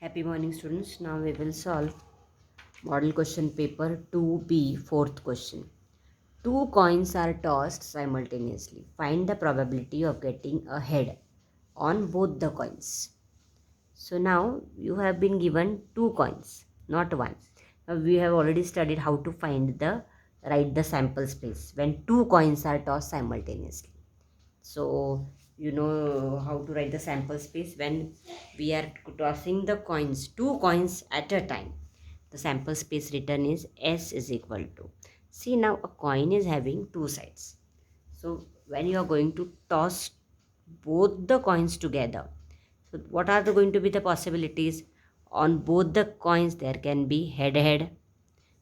Happy morning, students. Now we will solve model question paper 2B, fourth question. Two coins are tossed simultaneously. Find the probability of getting a head on both the coins. So now you have been given two coins, not one. Now we have already studied how to write the sample space when two coins are tossed simultaneously. So you know how to write the sample space when we are tossing the coins, two coins at a time. The sample space written is S is equal to. See, now a coin is having two sides. So when you are going to toss both the coins together, so what are going to be the possibilities? On both the coins there can be head,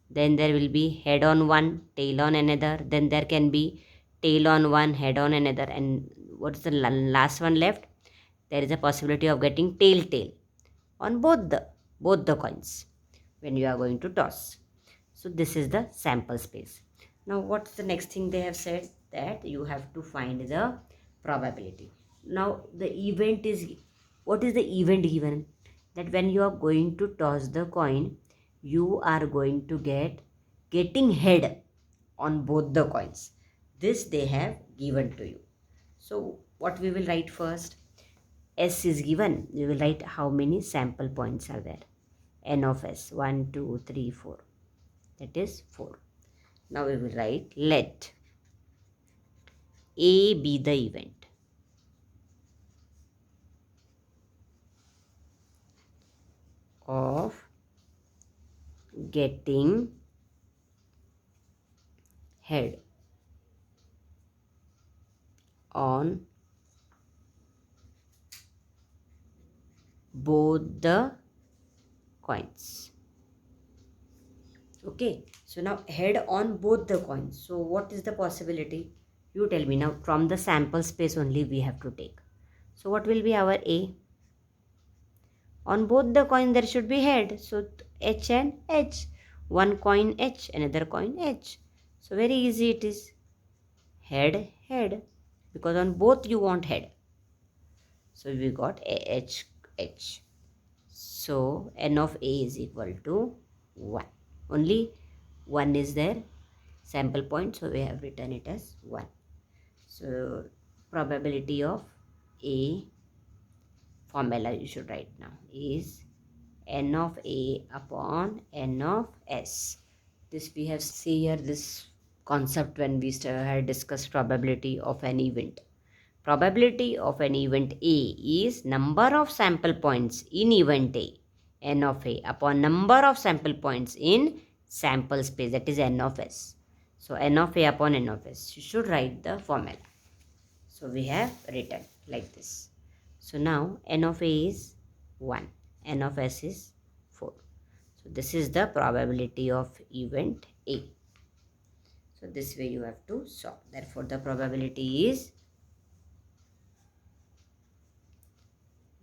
then there will be head on one, tail on another, then there can be tail on one, head on another, and what's the last one left? There is a possibility of getting tail on both the coins when you are going to toss. So this is the sample space. Now what's the next thing they have said? That you have to find the probability. Now the event is, what is the event given? That when you are going to toss the coin, you are going to getting head on both the coins. This they have given to you. So what we will write first? S is given. We will write how many sample points are there. N of S, 1, 2, 3, 4. That is 4. Now we will write let A be the event. Of getting head on both the coins. Okay, so now head on both the coins. So what is the possibility? You tell me now. From the sample space only we have to take. So what will be our A? On both the coin there should be head. So H and H. One coin H, another coin H. So very easy it is. Head. Because on both you want head. So we got H. So N of A is equal to 1. Only 1 is there. Sample point. So we have written it as 1. So probability of A, formula you should write now, is N of A upon N of S. This we have seen here, this concept when we had discussed probability of an event. Probability of an event A is number of sample points in event A, N of A, upon number of sample points in sample space, that is N of S. So N of A upon N of S. You should write the formula. So we have written like this. So now N of A is 1, N of S is 4. So this is the probability of event A. So this way you have to solve. Therefore the probability is,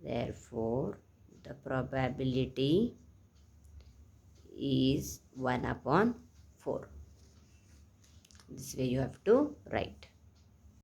therefore the probability is 1 upon 4. This way you have to write.